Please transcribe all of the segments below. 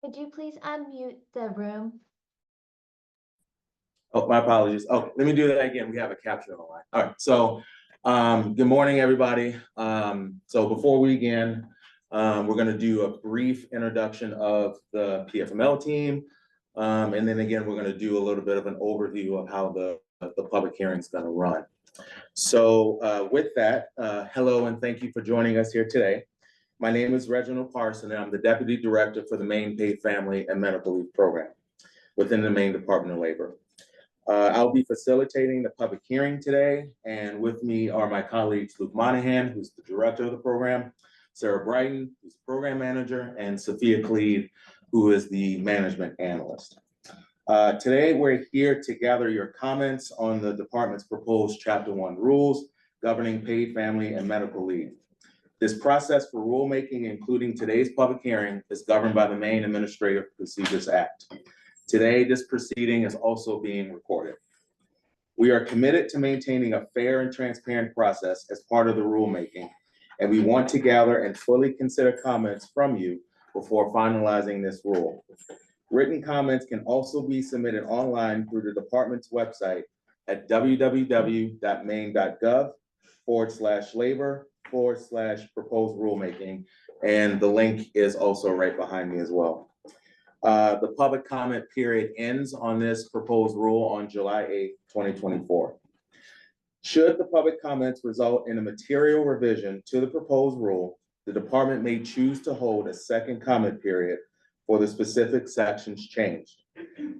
Could you please unmute the room? Oh, my apologies. Oh, let me do that again. We have a capture online. All right, so good morning, everybody. So before we begin, we're going to do a brief introduction of the PFML team. And then again, we're going to do a little bit of an overview of how the public hearing is going to run. So with that, hello and thank you for joining us here today. My name is Reginald Parson, and I'm the Deputy Director for the Maine Paid Family and Medical Leave Program within the Maine Department of Labor. I'll be facilitating the public hearing today, and with me are my colleagues Luke Monahan, who's the director of the program, Sarah Brighton, who's the program manager, and Sophia Cleed, who is the management analyst. Today, we're here to gather your comments on the department's proposed Chapter 1 rules governing paid family and medical leave. This process for rulemaking, including today's public hearing, is governed by the Maine Administrative Procedures Act. Today, this proceeding is also being recorded. We are committed to maintaining a fair and transparent process as part of the rulemaking, and we want to gather and fully consider comments from you before finalizing this rule. Written comments can also be submitted online through the department's website at www.maine.gov/labor/proposed rulemaking, and the link is also right behind me as well. The public comment period ends on this proposed rule on July 8th, 2024. Should the public comments result in a material revision to the proposed rule, the department may choose to hold a second comment period for the specific sections changed.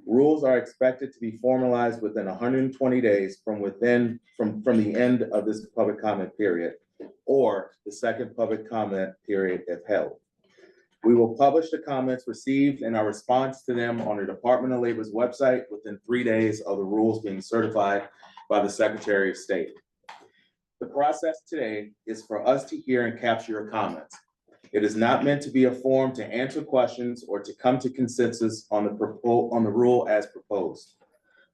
Rules are expected to be formalized within 120 days from the end of this public comment period, or the second public comment period if held. We will publish the comments received and our response to them on the Department of Labor's website within 3 days of the rules being certified by the Secretary of State. The process today is for us to hear and capture your comments. It is not meant to be a forum to answer questions or to come to consensus on the rule as proposed.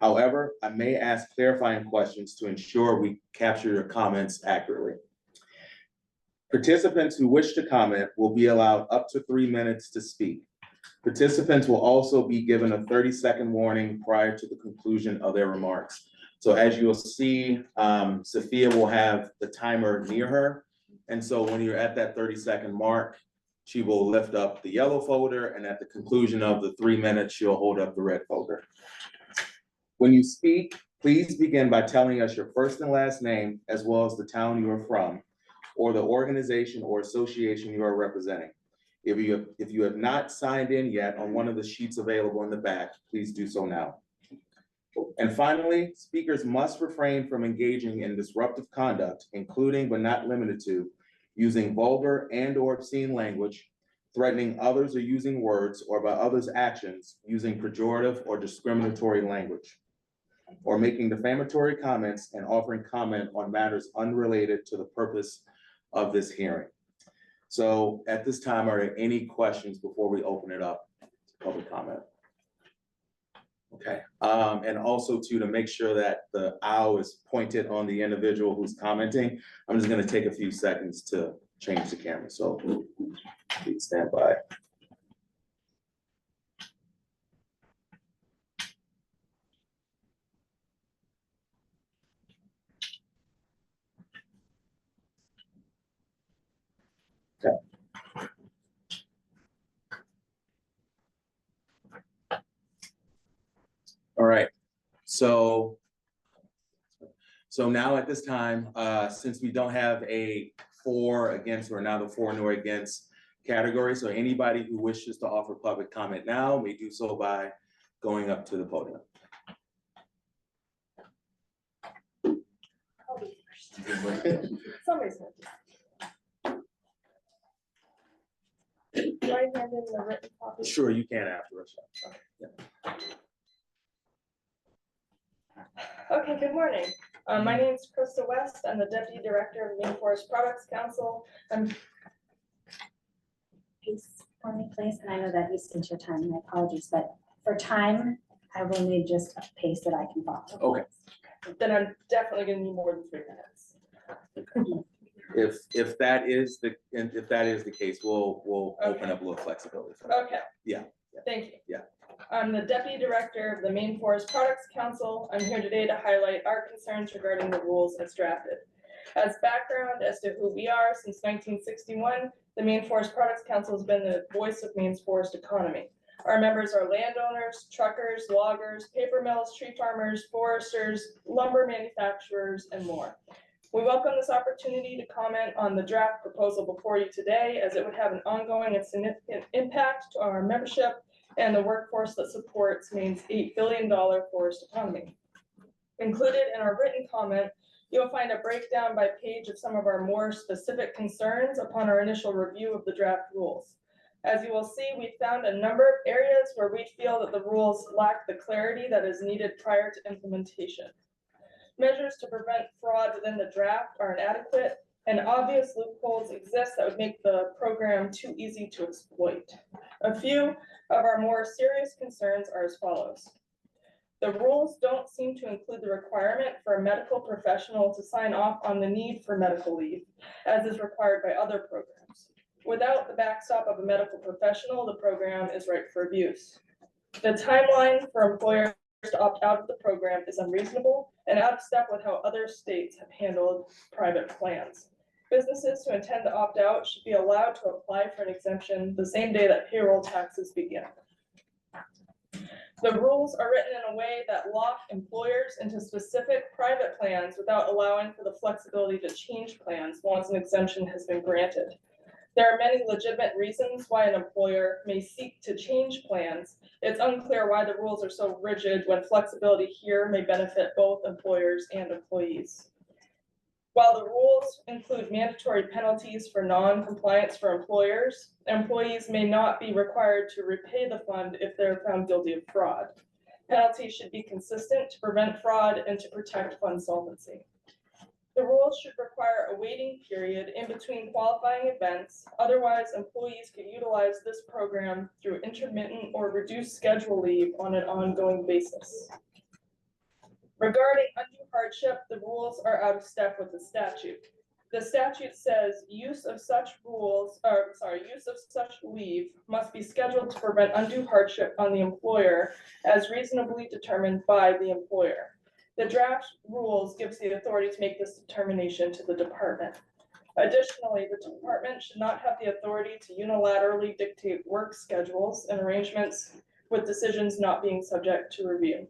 However, I may ask clarifying questions to ensure we capture your comments accurately. Participants who wish to comment will be allowed up to 3 minutes to speak. Participants will also be given a 30-second warning prior to the conclusion of their remarks. So as you'll see, Sophia will have the timer near her. And so when you're at that 30-second mark, she will lift up the yellow folder, and at the conclusion of the 3 minutes, she'll hold up the red folder. When you speak, please begin by telling us your first and last name, as well as the town you are from, or the organization or association you are representing. If you have not signed in yet on one of the sheets available in the back, please do so now. And finally, speakers must refrain from engaging in disruptive conduct, including but not limited to using vulgar and/or obscene language, threatening others or using words, or by others' actions using pejorative or discriminatory language, or making defamatory comments and offering comment on matters unrelated to the purpose of this hearing. So at this time, are there any questions before we open it up to public comment? Okay, and also to make sure that the owl is pointed on the individual who's commenting, I'm just going to take a few seconds to change the camera. So please stand by. Okay. All right, so now at this time, since we don't have a for, against, or now the for nor against category, so anybody who wishes to offer public comment now may do so by going up to the podium. I'll be first. Somebody's going to. Do I hand in the written copy? Sure, you can after us. Yeah. Okay, good morning. My name is Krista West. I'm the Deputy Director of Maine Forest Products Council. Pace for me, please. And I know that you spent your time, my apologies, but for time, I will need just a pace that I can follow. Okay. Then I'm definitely going to need more than 3 minutes. If that is the case, we'll open up a little flexibility for that. Okay. Yeah. Yeah. Thank you. Yeah. I'm the Deputy Director of the Maine Forest Products Council. I'm here today to highlight our concerns regarding the rules as drafted. As background as to who we are, since 1961, the Maine Forest Products Council has been the voice of Maine's forest economy. Our members are landowners, truckers, loggers, paper mills, tree farmers, foresters, lumber manufacturers, and more. We welcome this opportunity to comment on the draft proposal before you today, as it would have an ongoing and significant impact to our membership and the workforce that supports Maine's $8 billion forest economy. Included in our written comment, you'll find a breakdown by page of some of our more specific concerns upon our initial review of the draft rules. As you will see, we found a number of areas where we feel that the rules lack the clarity that is needed prior to implementation. Measures to prevent fraud within the draft are inadequate, and obvious loopholes exist that would make the program too easy to exploit. A few of our more serious concerns are as follows. The rules don't seem to include the requirement for a medical professional to sign off on the need for medical leave, as is required by other programs. Without the backstop of a medical professional, the program is ripe for abuse. The timeline for employers to opt out of the program is unreasonable and out of step with how other states have handled private plans. Businesses who intend to opt out should be allowed to apply for an exemption the same day that payroll taxes begin. The rules are written in a way that lock employers into specific private plans without allowing for the flexibility to change plans once an exemption has been granted. There are many legitimate reasons why an employer may seek to change plans. It's unclear why the rules are so rigid when flexibility here may benefit both employers and employees. While the rules include mandatory penalties for non-compliance for employers, employees may not be required to repay the fund if they're found guilty of fraud. Penalties should be consistent to prevent fraud and to protect fund solvency. The rules should require a waiting period in between qualifying events. Otherwise, employees can utilize this program through intermittent or reduced schedule leave on an ongoing basis. Regarding undue hardship, the rules are out of step with the statute. The statute says use of such leave must be scheduled to prevent undue hardship on the employer as reasonably determined by the employer. The draft rules gives the authority to make this determination to the department. Additionally, the department should not have the authority to unilaterally dictate work schedules and arrangements with decisions not being subject to review.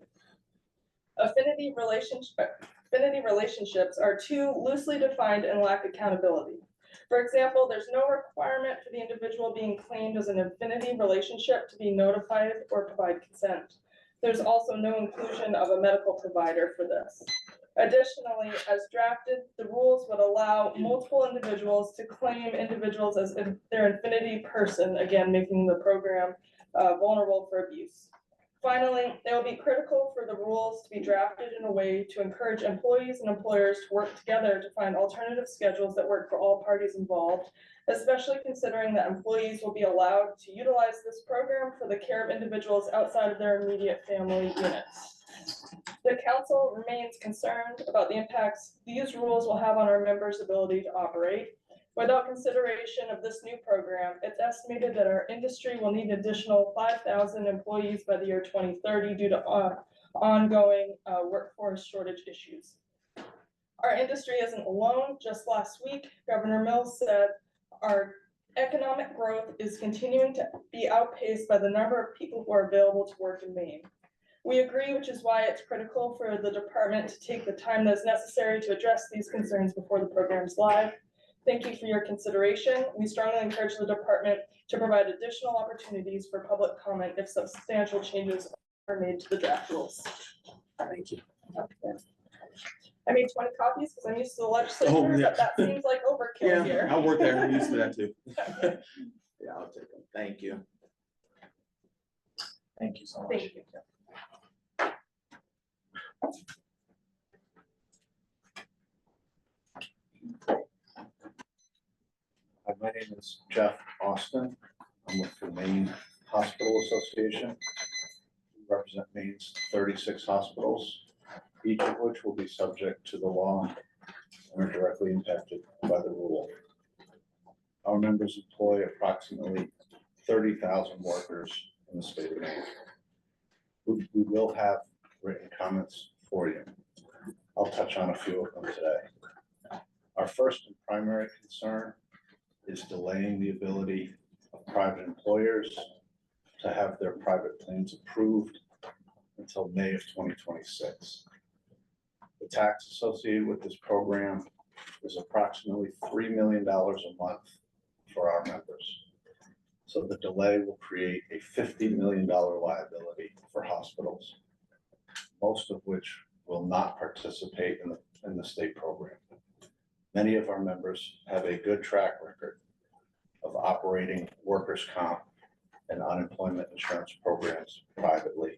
Affinity relationships are too loosely defined and lack accountability. For example, there's no requirement for the individual being claimed as an affinity relationship to be notified or provide consent. There's also no inclusion of a medical provider for this. Additionally, as drafted, the rules would allow multiple individuals to claim individuals as their affinity person, again, making the program vulnerable for abuse. Finally, it will be critical for the rules to be drafted in a way to encourage employees and employers to work together to find alternative schedules that work for all parties involved, especially considering that employees will be allowed to utilize this program for the care of individuals outside of their immediate family units. The council remains concerned about the impacts these rules will have on our members' ability to operate. Without consideration of this new program, it's estimated that our industry will need additional 5,000 employees by the year 2030 due to ongoing workforce shortage issues. Our industry isn't alone. Just last week, Governor Mills said our economic growth is continuing to be outpaced by the number of people who are available to work in Maine. We agree, which is why it's critical for the department to take the time that's necessary to address these concerns before the program's live. Thank you for your consideration. We strongly encourage the department to provide additional opportunities for public comment if substantial changes are made to the draft rules. Thank you. Okay. I made 20 copies because I'm used to the legislature, yeah. but that seems like overkill here. I'll work there. I'm used to that too. Yeah, I'll take them. Thank you. Thank you so much. Thank you. Hi, my name is Jeff Austin. I'm with the Maine Hospital Association. We represent Maine's 36 hospitals, each of which will be subject to the law and are directly impacted by the rule. Our members employ approximately 30,000 workers in the state of Maine. We will have written comments for you. I'll touch on a few of them today. Our first and primary concern is delaying the ability of private employers to have their private plans approved until May of 2026. The tax associated with this program is approximately $3 million a month for our members. So the delay will create a $50 million liability for hospitals, most of which will not participate in the state program. Many of our members have a good track record of operating workers' comp and unemployment insurance programs privately,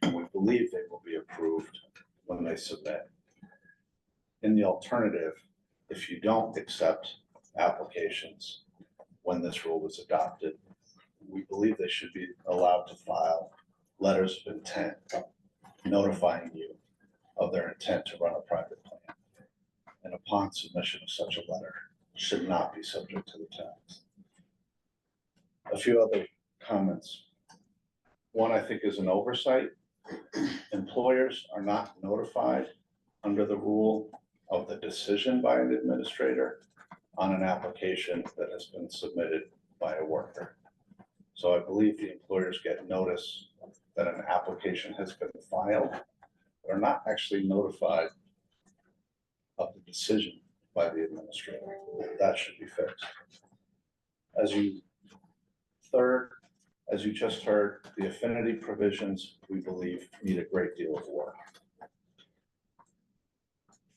and we believe they will be approved when they submit. In the alternative, if you don't accept applications when this rule was adopted, we believe they should be allowed to file letters of intent notifying you of their intent to run a private plan. And upon submission of such a letter, should not be subject to the tax. A few other comments. One, I think, is an oversight. Employers are not notified under the rule of the decision by an administrator on an application that has been submitted by a worker. So I believe the employers get notice that an application has been filed. They're not actually notified of the decision by the administrator. That should be fixed. Third, as you just heard, the affinity provisions, we believe, need a great deal of work.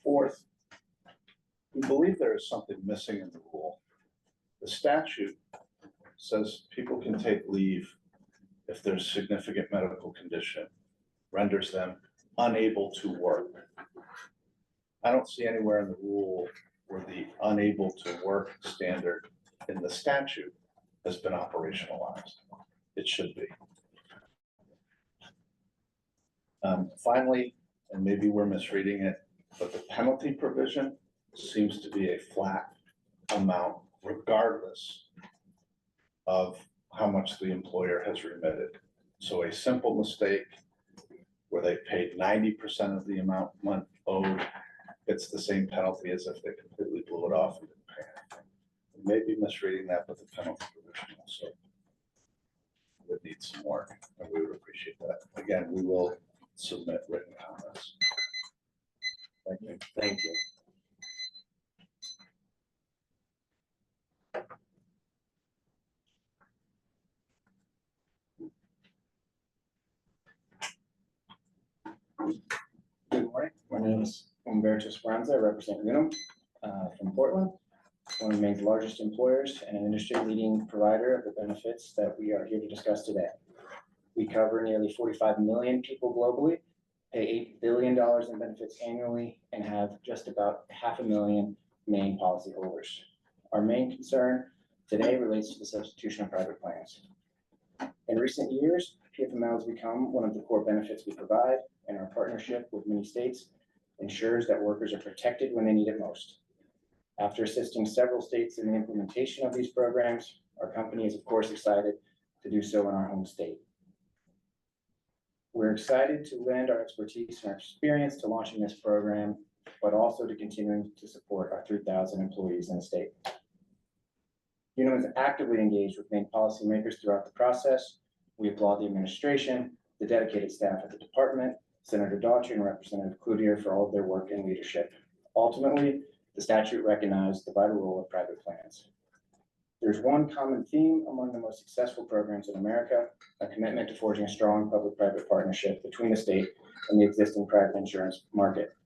Fourth, we believe there is something missing in the rule. The statute says people can take leave if there's significant medical condition renders them unable to work. I don't see anywhere in the rule where the unable to work standard in the statute has been operationalized. It should be. Finally, and maybe we're misreading it, but the penalty provision seems to be a flat amount regardless of how much the employer has remitted. So a simple mistake where they paid 90% of the amount owed gets the same penalty as if they completely blew it off and didn't pay anything. Maybe misreading that, but the penalty provision also would need some work, and we would appreciate that. Again, we will submit written comments. Thank you. Thank you. Good morning. My name is Humberto Esperanza. I represent Unum from Portland, one of Maine's largest employers and an industry-leading provider of the benefits that we are here to discuss today. We cover nearly 45 million people globally, pay $8 billion in benefits annually, and have just about 500,000 Maine policyholders. Our main concern today relates to the substitution of private plans. In recent years, PFML has become one of the core benefits we provide, and our partnership with many states ensures that workers are protected when they need it most. After assisting several states in the implementation of these programs, our company is of course excited to do so in our home state. We're excited to lend our expertise and our experience to launching this program, but also to continuing to support our 3,000 employees in the state. Unum is actively engaged with Maine policymakers throughout the process. We applaud the administration, the dedicated staff at the department, Senator Daughtry and Representative Cloutier for all of their work and leadership. Ultimately, the statute recognized the vital role of private plans. There's one common theme among the most successful programs in America, a commitment to forging a strong public-private partnership between the state and the existing private insurance market.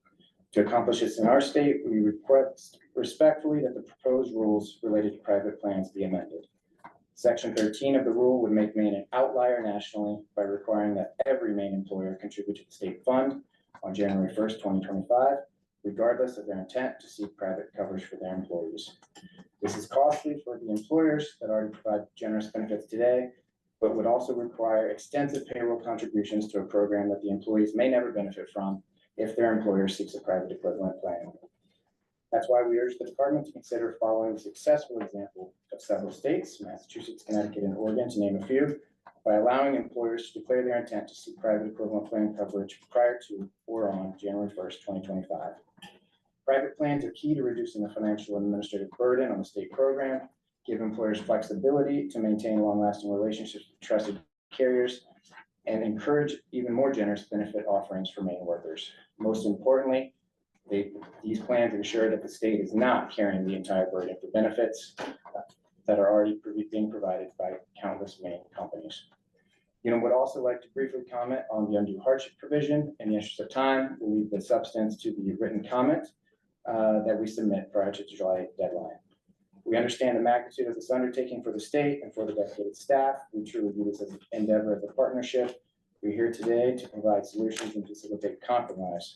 To accomplish this in our state, we request respectfully that the proposed rules related to private plans be amended. Section 13 of the rule would make Maine an outlier nationally by requiring that every Maine employer contribute to the state fund on January 1st, 2025, regardless of their intent to seek private coverage for their employees. This is costly for the employers that already provide generous benefits today, but would also require extensive payroll contributions to a program that the employees may never benefit from if their employer seeks a private equivalent plan. That's why we urge the department to consider following the successful example of several states, Massachusetts, Connecticut, and Oregon, to name a few, by allowing employers to declare their intent to seek private equivalent plan coverage prior to or on January 1st, 2025. Private plans are key to reducing the financial and administrative burden on the state program, give employers flexibility to maintain long-lasting relationships with trusted carriers, and encourage even more generous benefit offerings for Maine workers. Most importantly, these plans ensure that the state is not carrying the entire burden for benefits that are already being provided by countless Maine companies. Would also like to briefly comment on the undue hardship provision. In the interest of time, we'll leave the substance to the written comment that we submit prior to the July 8th deadline. We understand the magnitude of this undertaking for the state and for the dedicated staff. We truly view this as an endeavor, as a partnership. We're here today to provide solutions and facilitate compromise.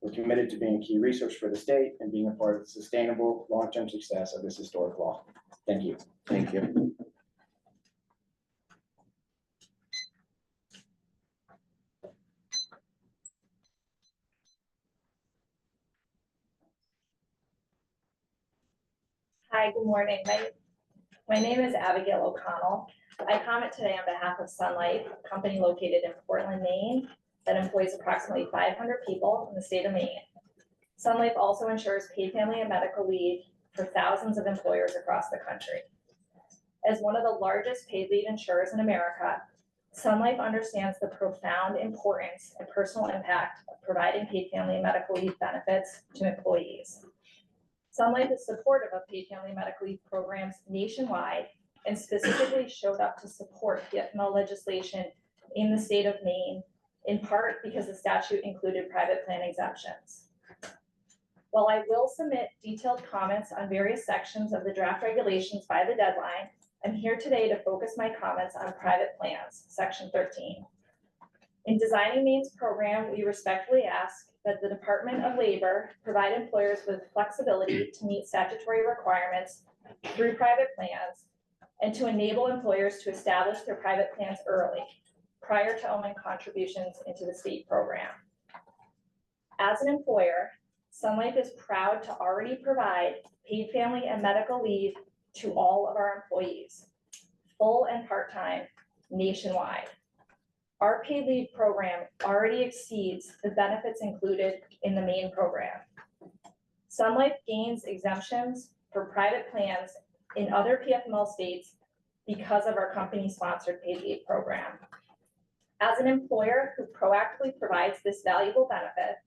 We're committed to being a key resource for the state and being a part of the sustainable long-term success of this historic law. Thank you. Thank you. Hi, good morning. My name is Abigail O'Connell. I comment today on behalf of Sun Life, a company located in Portland, Maine, that employs approximately 500 people in the state of Maine. Sun Life also ensures paid family and medical leave for thousands of employers across the country. As one of the largest paid leave insurers in America, Sun Life understands the profound importance and personal impact of providing paid family and medical leave benefits to employees. Sun Life is supportive of paid family and medical leave programs nationwide and specifically showed up to support PFML legislation in the state of Maine, in part because the statute included private plan exemptions. While I will submit detailed comments on various sections of the draft regulations by the deadline, I'm here today to focus my comments on private plans, section 13. In designing Maine's program, we respectfully ask that the Department of Labor provide employers with flexibility to meet statutory requirements through private plans and to enable employers to establish their private plans early, prior to owing contributions into the state program. As an employer, Sun Life is proud to already provide paid family and medical leave to all of our employees, full and part-time, nationwide. Our paid leave program already exceeds the benefits included in the main program. Sun Life gains exemptions for private plans in other PFML states because of our company-sponsored paid leave program. As an employer who proactively provides this valuable benefit,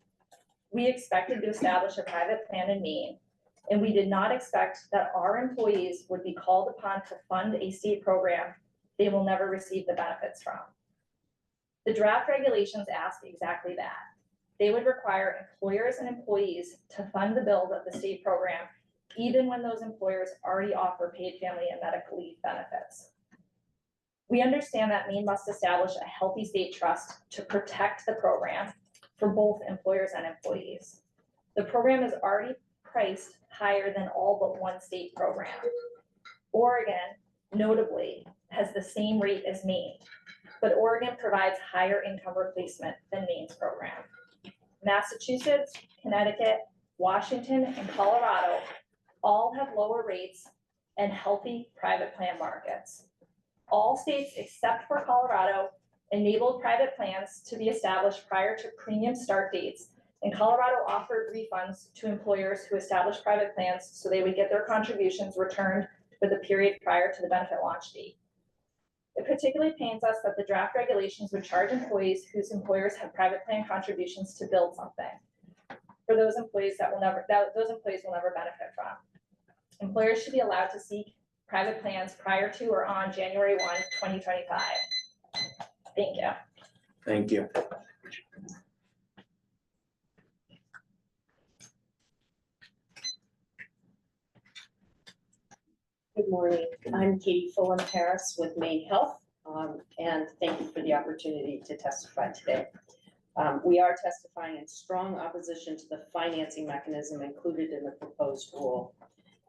we expected to establish a private plan in Maine, and we did not expect that our employees would be called upon to fund a state program they will never receive the benefits from. The draft regulations ask exactly that. They would require employers and employees to fund the build of the state program, even when those employers already offer paid family and medical leave benefits. We understand that Maine must establish a healthy state trust to protect the program for both employers and employees. The program is already priced higher than all but one state program. Oregon, notably, has the same rate as Maine, but Oregon provides higher income replacement than Maine's program. Massachusetts, Connecticut, Washington, and Colorado all have lower rates and healthy private plan markets. All states except for Colorado enabled private plans to be established prior to premium start dates, and Colorado offered refunds to employers who established private plans so they would get their contributions returned for the period prior to the benefit launch date. It particularly pains us that the draft regulations would charge employees whose employers have private plan contributions to build something for those employees that those employees will never benefit from. Employers should be allowed to seek private plans prior to or on January 1, 2025. Thank you. Thank you. Good morning. I'm Katie Fulham Harris with Maine Health, and thank you for the opportunity to testify today. We are testifying in strong opposition to the financing mechanism included in the proposed rule.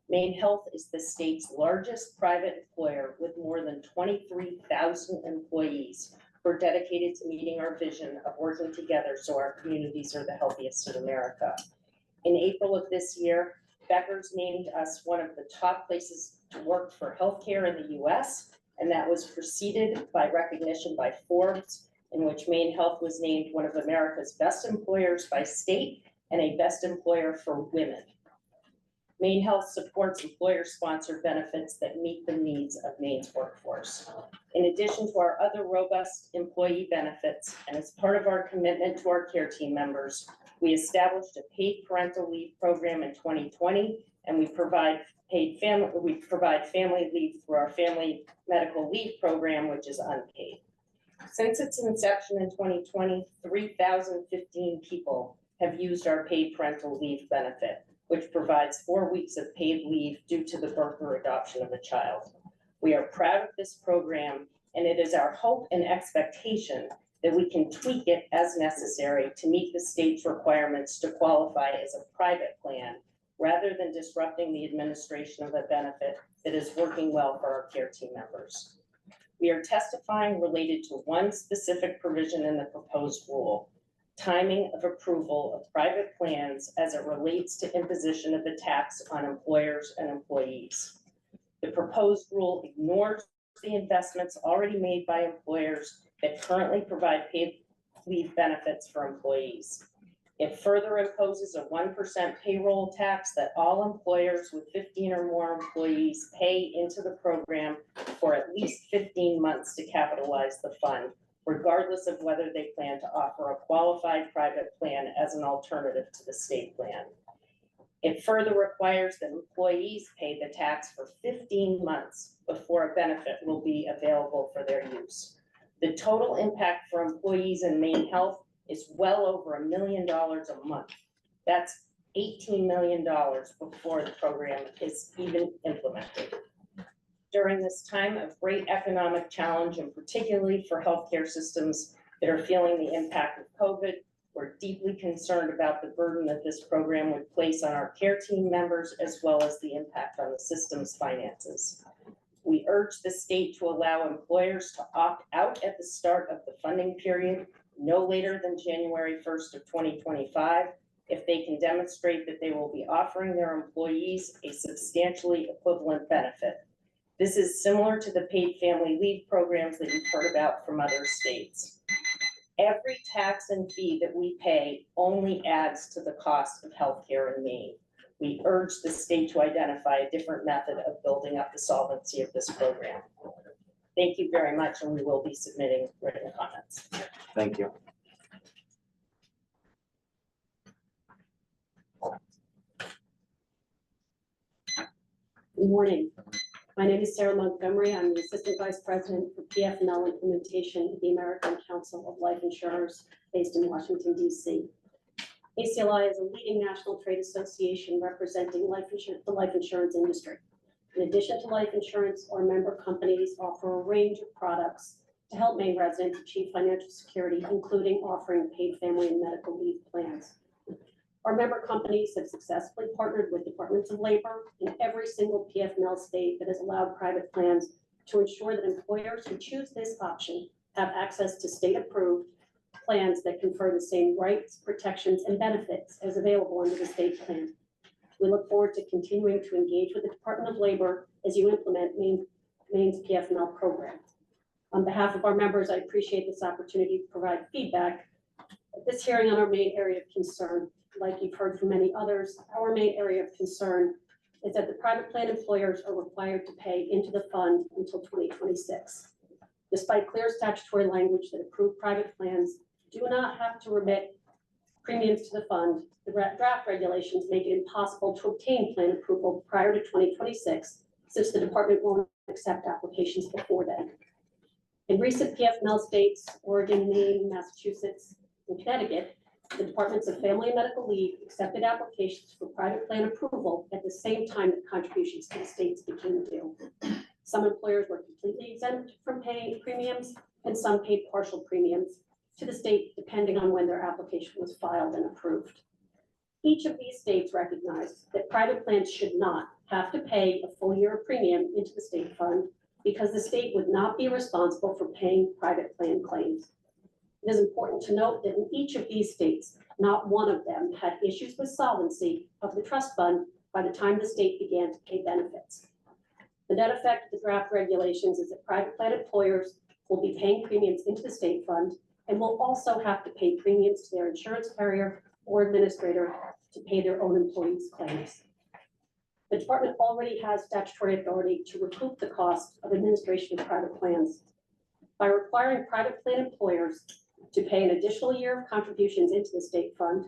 Maine Health is the state's largest private employer with more than 23,000 employees who are dedicated to meeting our vision of working together so our communities are the healthiest in America. In April of this year, Becker's named us one of the top places to work for healthcare in the US, and that was preceded by recognition by Forbes, in which Maine Health was named one of America's best employers by state and a best employer for women. Maine Health supports employer-sponsored benefits that meet the needs of Maine's workforce. In addition to our other robust employee benefits, and as part of our commitment to our care team members, we established a paid parental leave program in 2020, and we provide family leave through our family medical leave program, which is unpaid. Since its inception in 2020, 3,015 people have used our paid parental leave benefit, which provides 4 weeks of paid leave due to the birth or adoption of a child. We are proud of this program, and it is our hope and expectation that we can tweak it as necessary to meet the state's requirements to qualify as a private plan, rather than disrupting the administration of a benefit that is working well for our care team members. We are testifying related to one specific provision in the proposed rule: timing of approval of private plans as it relates to imposition of a tax on employers and employees. The proposed rule ignores the investments already made by employers that currently provide paid leave benefits for employees. It further imposes a 1% payroll tax that all employers with 15 or more employees pay into the program for at least 15 months to capitalize the fund, regardless of whether they plan to offer a qualified private plan as an alternative to the state plan. It further requires that employees pay the tax for 15 months before a benefit will be available for their use. The total impact for employees in Maine Health is well over $1 million a month. That's $18 million before the program is even implemented. During this time of great economic challenge, and particularly for healthcare systems that are feeling the impact of COVID, we're deeply concerned about the burden that this program would place on our care team members, as well as the impact on the system's finances. We urge the state to allow employers to opt out at the start of the funding period, no later than January 1st of 2025, if they can demonstrate that they will be offering their employees a substantially equivalent benefit. This is similar to the paid family leave programs that you've heard about from other states. Every tax and fee that we pay only adds to the cost of healthcare in Maine. We urge the state to identify a different method of building up the solvency of this program. Thank you very much, and we will be submitting written comments. Thank you. Good morning. My name is Sarah Montgomery. I'm the Assistant Vice President for PF&L Implementation at the American Council of Life Insurers based in Washington, D.C. ACLI is a leading national trade association representing the life insurance industry. In addition to life insurance, our member companies offer a range of products to help Maine residents achieve financial security, including offering paid family and medical leave plans. Our member companies have successfully partnered with departments of labor in every single PF&L state that has allowed private plans to ensure that employers who choose this option have access to state-approved plans that confer the same rights, protections, and benefits as available under the state plan. We look forward to continuing to engage with the Department of Labor as you implement Maine's PF&L program. On behalf of our members, I appreciate this opportunity to provide feedback at this hearing on our main area of concern. Like you've heard from many others, our main area of concern is that the private plan employers are required to pay into the fund until 2026. Despite clear statutory language that approved private plans do not have to remit premiums to the fund, the draft regulations make it impossible to obtain plan approval prior to 2026, since the department won't accept applications before then. In recent PF&L states, Oregon, Maine, Massachusetts, and Connecticut, the Departments of Family and Medical Leave accepted applications for private plan approval at the same time that contributions to the states became due. Some employers were completely exempt from paying premiums, and some paid partial premiums to the state, depending on when their application was filed and approved. Each of these states recognized that private plans should not have to pay a full year of premium into the state fund because the state would not be responsible for paying private plan claims. It is important to note that in each of these states, not one of them had issues with solvency of the trust fund by the time the state began to pay benefits. The net effect of the draft regulations is that private plan employers will be paying premiums into the state fund and will also have to pay premiums to their insurance carrier or administrator to pay their own employees' claims. The department already has statutory authority to recoup the cost of administration of private plans. By requiring private plan employers to pay an additional year of contributions into the state fund,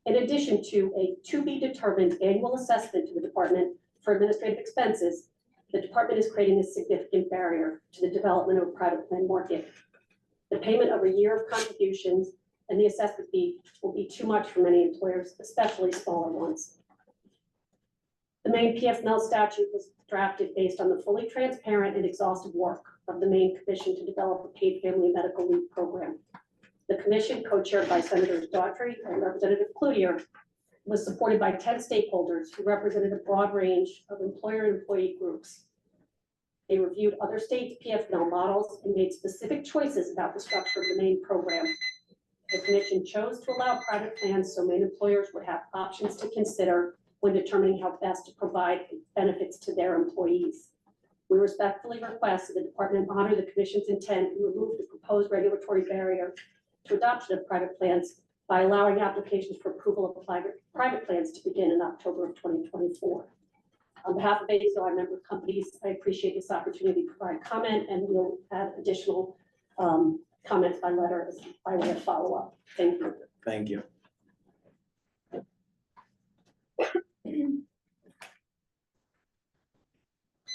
in addition to a to-be-determined annual assessment to the department for administrative expenses, the department is creating a significant barrier to the development of a private plan market. The payment of a year of contributions and the assessment fee will be too much for many employers, especially smaller ones. The Maine PFML statute was drafted based on the fully transparent and exhaustive work of the Maine Commission to develop a paid family medical leave program. The commission, co-chaired by Senators Daughtry and Representative Cloutier, was supported by 10 stakeholders who represented a broad range of employer and employee groups. They reviewed other states' PFML models and made specific choices about the structure of the Maine program. The commission chose to allow private plans so Maine employers would have options to consider when determining how best to provide benefits to their employees. We respectfully request that the department honor the commission's intent and remove the proposed regulatory barrier to adoption of private plans by allowing applications for approval of private plans to begin in October of 2024. On behalf of ASO, member companies, I appreciate this opportunity to provide comment, and we'll add additional comments by letter as by way of follow-up. Thank you. Thank you.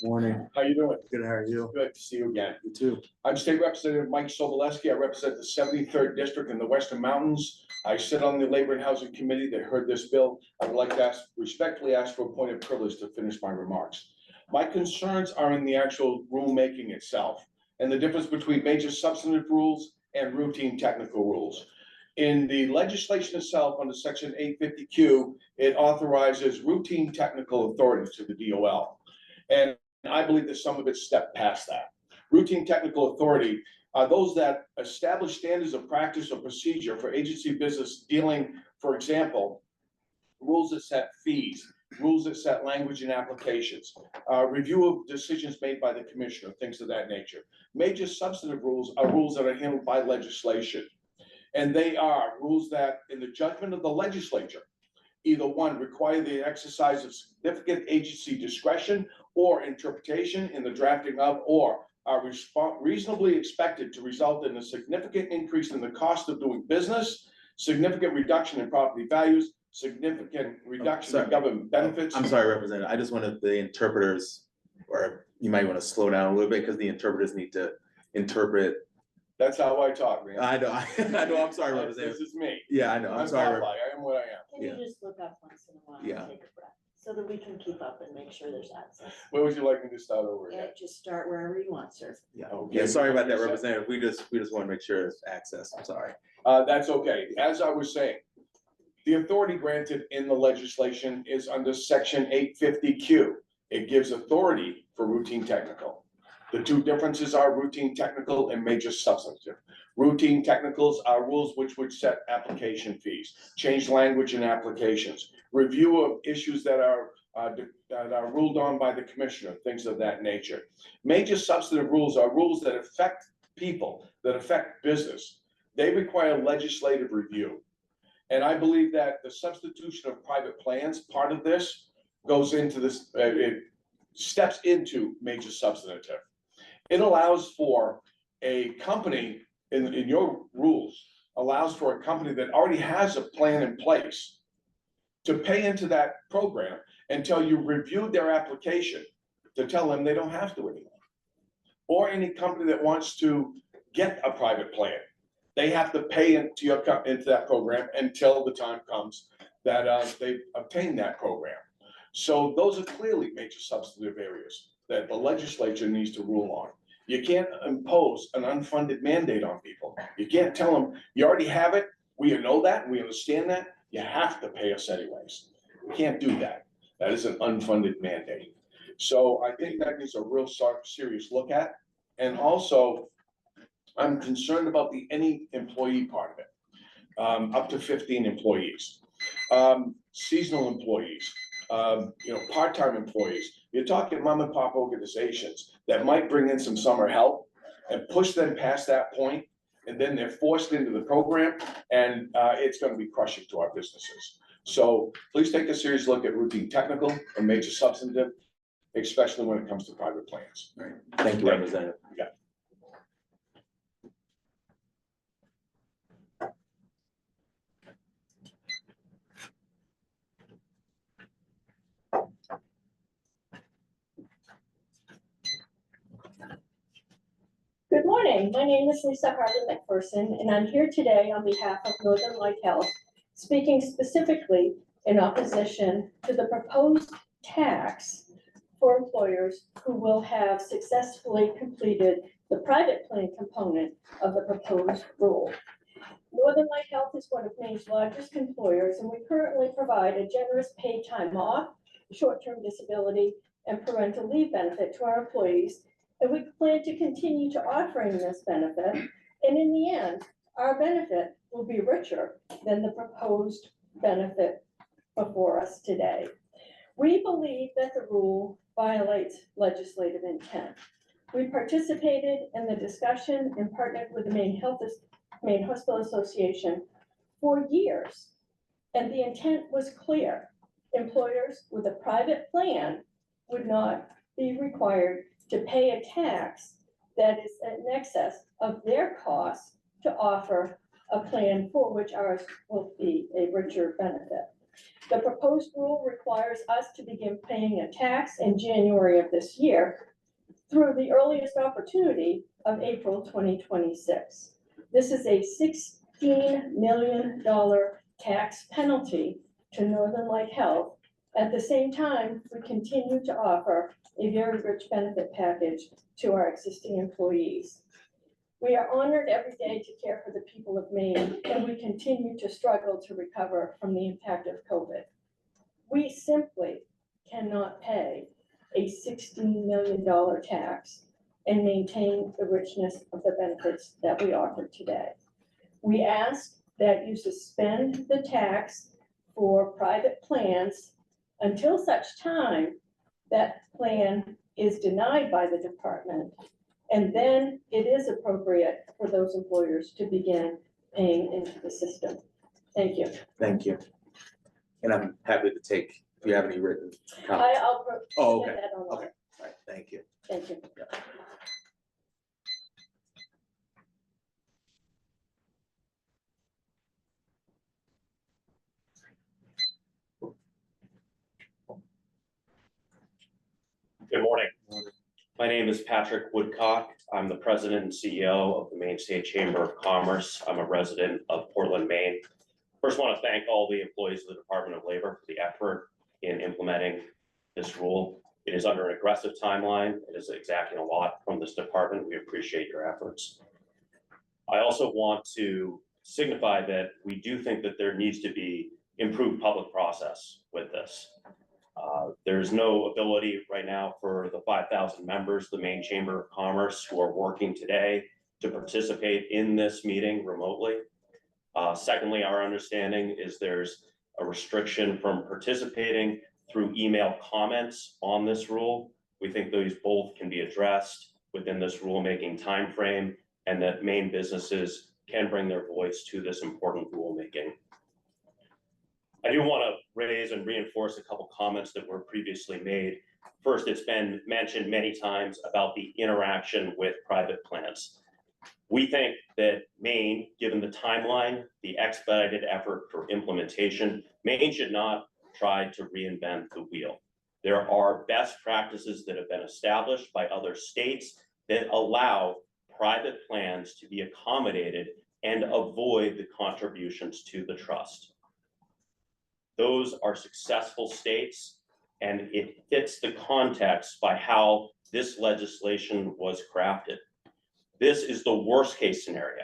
Morning. How you doing? Good, how are you? Good to see you again. You too. I'm State Representative Mike Soboleski. I represent the 73rd District in the Western Mountains. I sit on the Labor and Housing Committee that heard this bill. I would like to respectfully ask for a point of privilege to finish my remarks. My concerns are in the actual rulemaking itself and the difference between major substantive rules and routine technical rules. In the legislation itself, under Section 850Q, it authorizes routine technical authority to the DOL. And I believe that some of it stepped past that. Routine technical authority are those that establish standards of practice or procedure for agency business dealing, for example, rules that set fees, rules that set language and applications, review of decisions made by the commissioner, things of that nature. Major substantive rules are rules that are handled by legislation. And they are rules that, in the judgment of the legislature, either one, require the exercise of significant agency discretion or interpretation in the drafting of, or are reasonably expected to result in a significant increase in the cost of doing business, significant reduction in property values, significant reduction in government benefits. I'm sorry, Representative. I just wanted the interpreters, or you might want to slow down a little bit because the interpreters need to interpret. That's how I talk, man. I know, I know, I'm sorry, Representative. This is me. Yeah, I know, I'm sorry. I am what I am. Can you just look up once in a while Yeah. and take a breath, so that we can keep up and make sure there's access? Where would you like me to start over again? Yeah, just start wherever you want, sir. Yeah, Okay. yeah, sorry about that, Representative. We just want to make sure there's access. I'm sorry. That's okay. As I was saying, the authority granted in the legislation is under Section 850Q. It gives authority for routine technical. The two differences are routine technical and major substantive. Routine technicals are rules which would set application fees, change language in applications, review of issues that are ruled on by the commissioner, things of that nature. Major substantive rules are rules that affect people, that affect business. They require legislative review. And I believe that the substitution of private plans, part of this goes into this, it steps into major substantive. It allows for a company, in your rules, allows for a company that already has a plan in place to pay into that program until you reviewed their application to tell them they don't have to anymore. Or any company that wants to get a private plan, they have to pay into that program until the time comes that they obtain that program. So those are clearly major substantive areas that the legislature needs to rule on. You can't impose an unfunded mandate on people. You can't tell them, you already have it, we know that, we understand that, you have to pay us anyways. You can't do that. That is an unfunded mandate. So I think that needs a real serious look at. And also, I'm concerned about the any employee part of it, up to 15 employees. Seasonal employees. part-time employees. You're talking mom and pop organizations that might bring in some summer help and push them past that point, and then they're forced into the program, and it's gonna be crushing to our businesses. So please take a serious look at routine technical and major substantive, especially when it comes to private plans. Thank you, Representative. Yeah. Good morning. My name is Lisa Harlan McPherson, and I'm here today on behalf of Northern Light Health, speaking specifically in opposition to the proposed tax for employers who will have successfully completed the private plan component of the proposed rule. Northern Light Health is one of Maine's largest employers, and we currently provide a generous paid time off, short-term disability, and parental leave benefit to our employees. And we plan to continue to offering this benefit. And in the end, our benefit will be richer than the proposed benefit before us today. We believe that the rule violates legislative intent. We participated in the discussion and partnered with the Maine Hospital Association for years. And the intent was clear. Employers with a private plan would not be required to pay a tax that is in excess of their costs to offer a plan for which ours will be a richer benefit. The proposed rule requires us to begin paying a tax in January of this year through the earliest opportunity of April 2026. This is a $16 million tax penalty to Northern Light Health. At the same time, we continue to offer a very rich benefit package to our existing employees. We are honored every day to care for the people of Maine, and we continue to struggle to recover from the impact of COVID. We simply cannot pay a $16 million tax and maintain the richness of the benefits that we offer today. We ask that you suspend the tax for private plans until such time that plan is denied by the department, and then it is appropriate for those employers to begin paying into the system. Thank you. Thank you. And I'm happy to take, if you have any written comments. I'll Oh, submit okay. that online. Okay. All right, thank you. Thank you. Good morning. My name is Patrick Woodcock. I'm the president and CEO of the Maine State Chamber of Commerce. I'm a resident of Portland, Maine. First, want to thank all the employees of the Department of Labor for the effort in implementing this rule. It is under an aggressive timeline. It is exacting a lot from this department. We appreciate your efforts. I also want to signify that we do think that there needs to be improved public process with this. There's no ability right now for the 5,000 members of the Maine Chamber of Commerce who are working today to participate in this meeting remotely. Secondly, our understanding is there's a restriction from participating through email comments on this rule. We think those both can be addressed within this rulemaking timeframe, and that Maine businesses can bring their voice to this important rulemaking. I do want to raise and reinforce a couple comments that were previously made. First, it's been mentioned many times about the interaction with private plans. We think that Maine, given the timeline, the expedited effort for implementation, Maine should not try to reinvent the wheel. There are best practices that have been established by other states that allow private plans to be accommodated and avoid the contributions to the trust. Those are successful states, and it fits the context by how this legislation was crafted. This is the worst case scenario,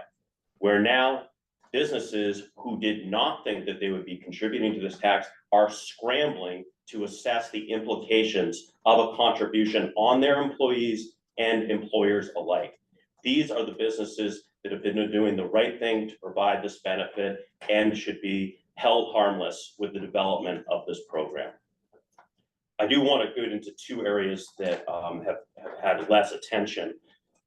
where now businesses who did not think that they would be contributing to this tax are scrambling to assess the implications of a contribution on their employees and employers alike. These are the businesses that have been doing the right thing to provide this benefit and should be held harmless with the development of this program. I do want to go into two areas that have had less attention.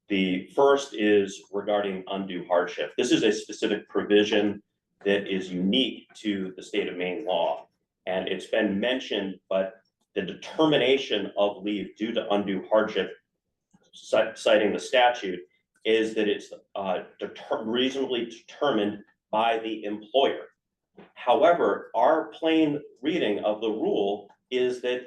The first is regarding undue hardship. This is a specific provision that is unique to the state of Maine law. And it's been mentioned, but the determination of leave due to undue hardship, citing the statute, is that it's reasonably determined by the employer. However, our plain reading of the rule is that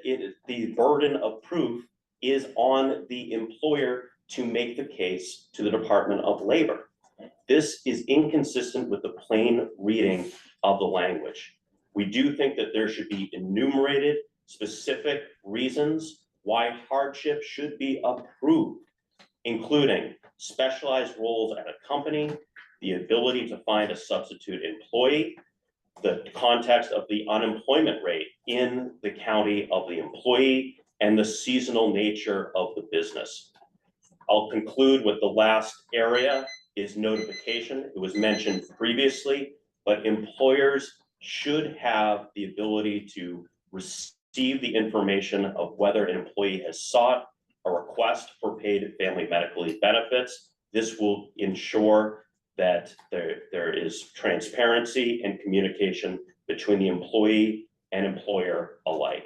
the burden of proof is on the employer to make the case to the Department of Labor. This is inconsistent with the plain reading of the language. We do think that there should be enumerated specific reasons why hardship should be approved, including specialized roles at a company, the ability to find a substitute employee, the context of the unemployment rate in the county of the employee, and the seasonal nature of the business. I'll conclude with the last area is notification. It was mentioned previously, but employers should have the ability to receive the information of whether an employee has sought a request for paid family medical leave benefits. This will ensure that there is transparency and communication between the employee and employer alike.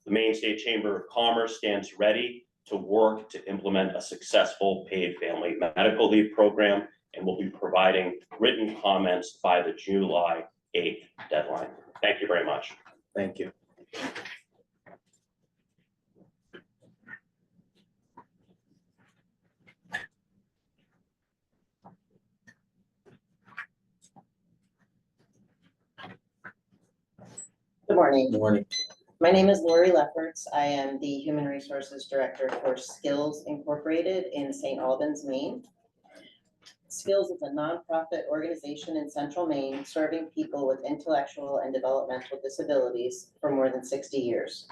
The Maine State Chamber of Commerce stands ready to work to implement a successful paid family medical leave program, and will be providing written comments by the July 8th deadline. Thank you very much. Thank you. Good morning. Good morning. My name is Lori Lefferts. I am the Human Resources Director for Skills Incorporated in St. Albans, Maine. Skills is a nonprofit organization in central Maine serving people with intellectual and developmental disabilities for more than 60 years.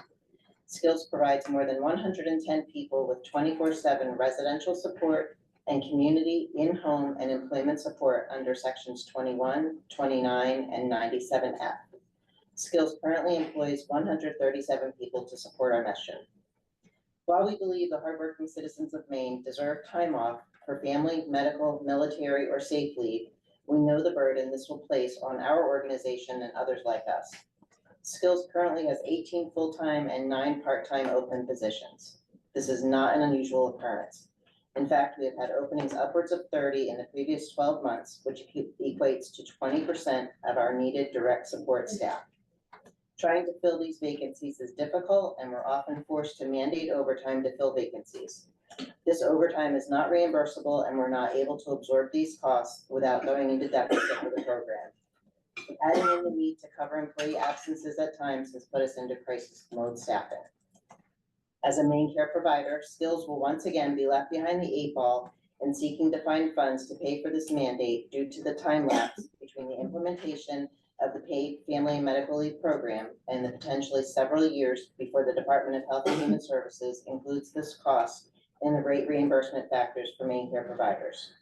Skills provides more than 110 people with 24/7 residential support and community in-home and employment support under sections 21, 29, and 97F. Skills currently employs 137 people to support our mission. While we believe the hardworking citizens of Maine deserve time off for family, medical, military, or safe leave, we know the burden this will place on our organization and others like us. Skills currently has 18 full-time and 9 part-time open positions. This is not an unusual occurrence. In fact, we have had openings upwards of 30 in the previous 12 months, which equates to 20% of our needed direct support staff. Trying to fill these vacancies is difficult, and we're often forced to mandate overtime to fill vacancies. This overtime is not reimbursable, and we're not able to absorb these costs without going into deficit for the program. Adding in the need to cover employee absences at times has put us into crisis mode staffing. As a Maine care provider, Skills will once again be left behind the 8 ball in seeking to find funds to pay for this mandate due to the time lapse between the implementation of the paid family and medical leave program and the potentially several years before the Department of Health and Human Services includes this cost in the rate reimbursement factors for Maine care providers.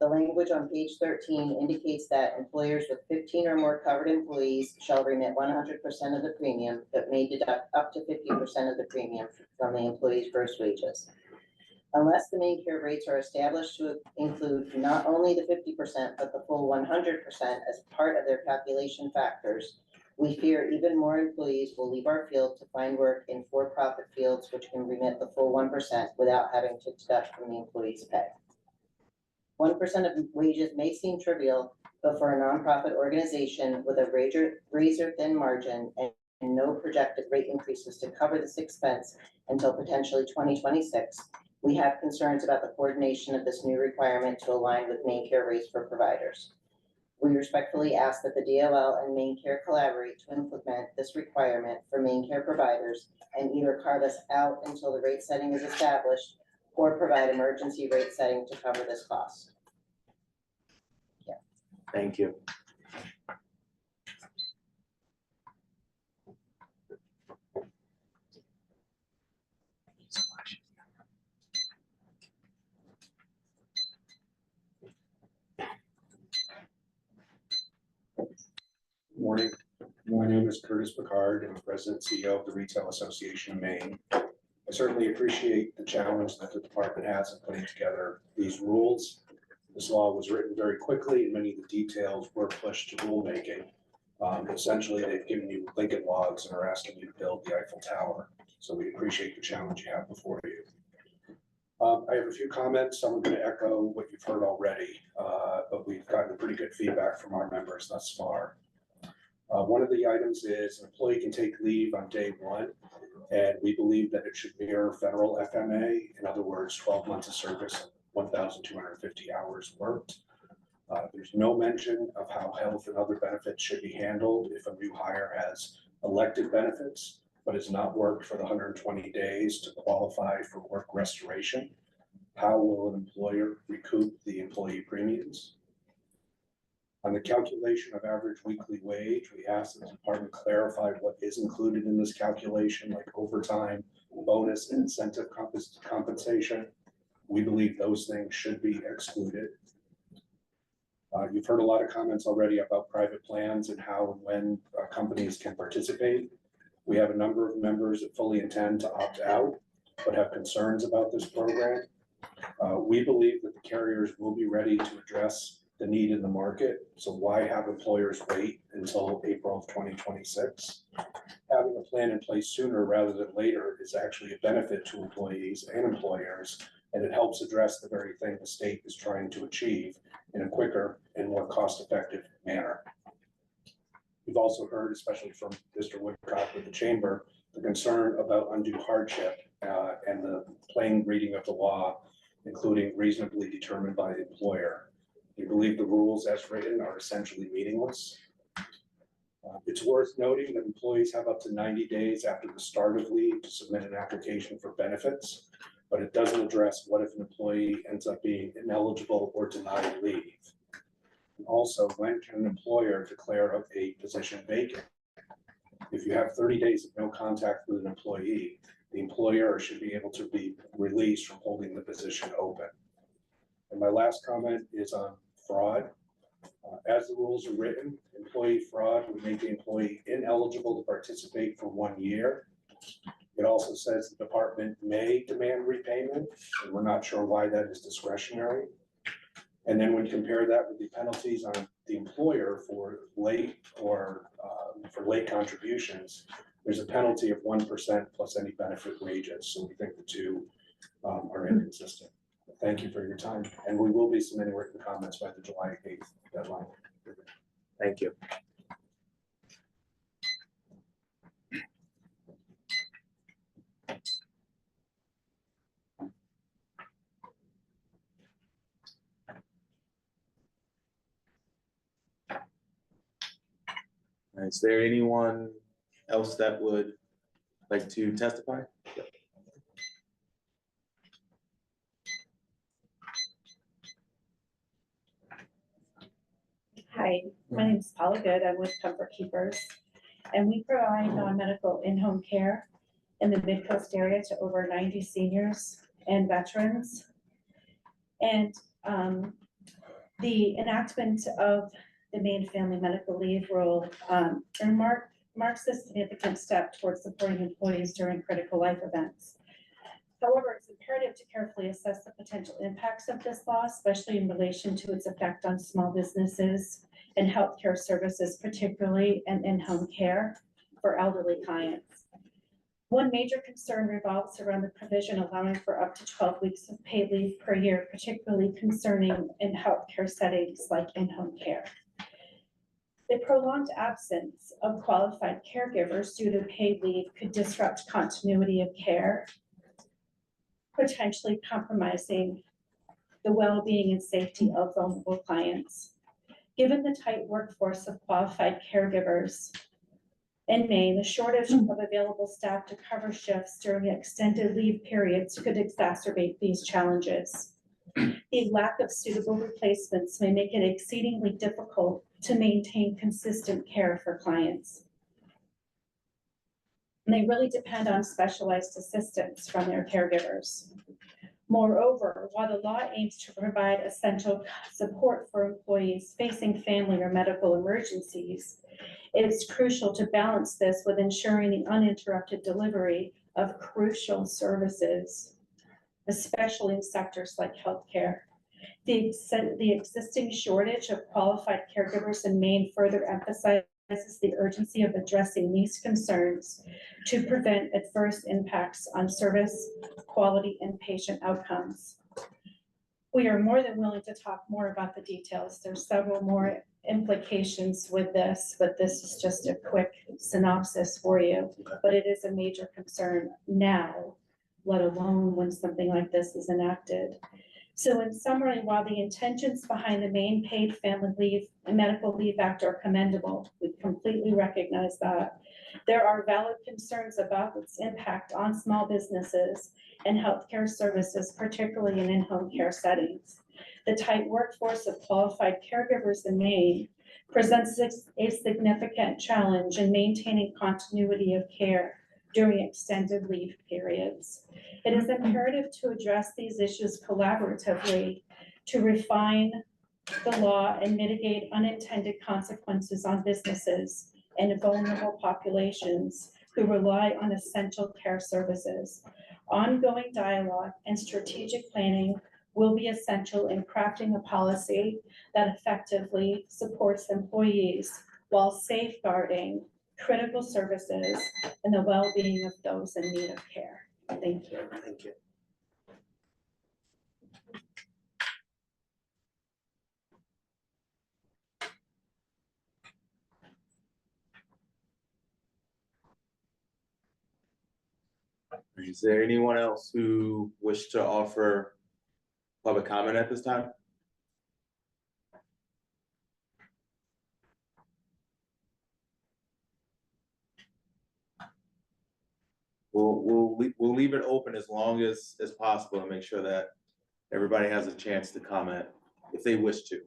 The language on page 13 indicates that employers with 15 or more covered employees shall remit 100% of the premium, but may deduct up to 50% of the premium from the employee's gross wages. Unless the Maine care rates are established to include not only the 50%, but the full 100% as part of their calculation factors, we fear even more employees will leave our field to find work in for-profit fields which can remit the full 1% without having to deduct from the employee's pay. 1% of wages may seem trivial, but for a nonprofit organization with a razor-thin margin and no projected rate increases to cover this expense until potentially 2026, we have concerns about the coordination of this new requirement to align with Maine care rates for providers. We respectfully ask that the DOL and Maine Care collaborate to implement this requirement for Maine care providers and either carve us out until the rate setting is established or provide emergency rate setting to cover this cost. Thank you. Morning. Morning. name is Curtis Picard. I'm the President and CEO of the Retail Association of Maine. I certainly appreciate the challenge that the department has in putting together these rules. This law was written very quickly and many of the details were pushed to rulemaking. Essentially, they've given you Lincoln logs and are asking you to build the Eiffel Tower. So we appreciate the challenge you have before you. I have a few comments. I'm going to echo what you've heard already, but we've gotten pretty good feedback from our members thus far. One of the items is an employee can take leave on day one, and we believe that it should mirror federal FMA. In other words, 12 months of service, 1,250 hours worked. There's no mention of how health and other benefits should be handled if a new hire has elected benefits, but has not worked for the 120 days to qualify for work restoration. How will an employer recoup the employee premiums? On the calculation of average weekly wage, we asked the department clarify what is included in this calculation, like overtime, bonus, and incentive compensation. We believe those things should be excluded. You've heard a lot of comments already about private plans and how and when companies can participate. We have a number of members that fully intend to opt out, but have concerns about this program. We believe that the carriers will be ready to address the need in the market. So why have employers wait until April of 2026? Having a plan in place sooner rather than later is actually a benefit to employees and employers, and it helps address the very thing the state is trying to achieve in a quicker and more cost-effective manner. We've also heard, especially from Mr. Woodcock with the chamber, the concern about undue hardship and the plain reading of the law, including reasonably determined by the employer. We believe the rules as written are essentially meaningless. It's worth noting that employees have up to 90 days after the start of leave to submit an application for benefits, but it doesn't address what if an employee ends up being ineligible or denied leave. And also, when can an employer declare a position vacant? If you have 30 days of no contact with an employee, the employer should be able to be released from holding the position open. And my last comment is on fraud. As the rules are written, employee fraud would make the employee ineligible to participate for 1 year. It also says the department may demand repayment, and we're not sure why that is discretionary. And then when you compare that with the penalties on the employer for late contributions, there's a penalty of 1% plus any benefit wages. So we think the two are inconsistent. Thank you for your time. And we will be submitting written comments by the July 8th deadline. Thank you. Is there anyone else that would like to testify? Hi, my name is Paula Good. I'm with Comfort Keepers, and we provide non-medical in-home care in the Mid-Coast area to over 90 seniors and veterans. And the enactment of the Maine Family Medical Leave Rule marks a significant step towards supporting employees during critical life events. However, it's imperative to carefully assess the potential impacts of this law, especially in relation to its effect on small businesses and healthcare services, particularly and in-home care for elderly clients. One major concern revolves around the provision allowing for up to 12 weeks of paid leave per year, particularly concerning in healthcare settings like in-home care. The prolonged absence of qualified caregivers due to paid leave could disrupt continuity of care, potentially compromising the well-being and safety of vulnerable clients. Given the tight workforce of qualified caregivers in Maine, the shortage of available staff to cover shifts during extended leave periods could exacerbate these challenges. The lack of suitable replacements may make it exceedingly difficult to maintain consistent care for clients. And they really depend on specialized assistance from their caregivers. Moreover, while the law aims to provide essential support for employees facing family or medical emergencies, it is crucial to balance this with ensuring the uninterrupted delivery of crucial services, especially in sectors like healthcare. The existing shortage of qualified caregivers in Maine further emphasizes the urgency of addressing these concerns to prevent adverse impacts on service, quality, and patient outcomes. We are more than willing to talk more about the details. There's several more implications with this, but this is just a quick synopsis for you. But it is a major concern now, let alone when something like this is enacted. So in summary, while the intentions behind the Maine Paid Family Leave and Medical Leave Act are commendable, we completely recognize that. There are valid concerns about its impact on small businesses and healthcare services, particularly in in-home care settings. The tight workforce of qualified caregivers in Maine presents a significant challenge in maintaining continuity of care during extended leave periods. It is imperative to address these issues collaboratively to refine the law and mitigate unintended consequences on businesses and vulnerable populations who rely on essential care services. Ongoing dialogue and strategic planning will be essential in crafting a policy that effectively supports employees while safeguarding critical services and the well-being of those in need of care. Thank you. Thank you. Is there anyone else who wish to offer public comment at this time? We'll leave it open as long as possible and make sure that everybody has a chance to comment if they wish to.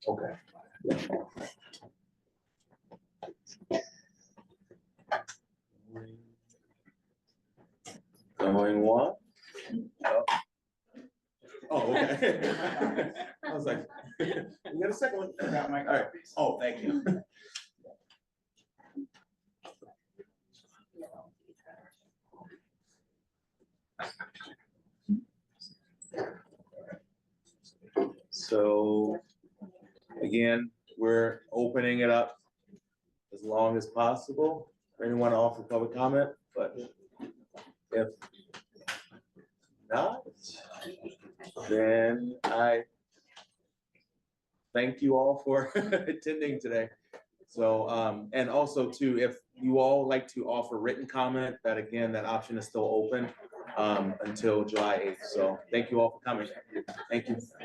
Okay. Going what? Oh, okay. I was like, you got a second one? All right. Oh, thank you. So again, we're opening it up as long as possible for anyone to offer public comment, but if not, then I thank you all for attending today. So, and also too, if you all like to offer written comment, that again, that option is still open until July 8th. So thank you all for coming. Thank you.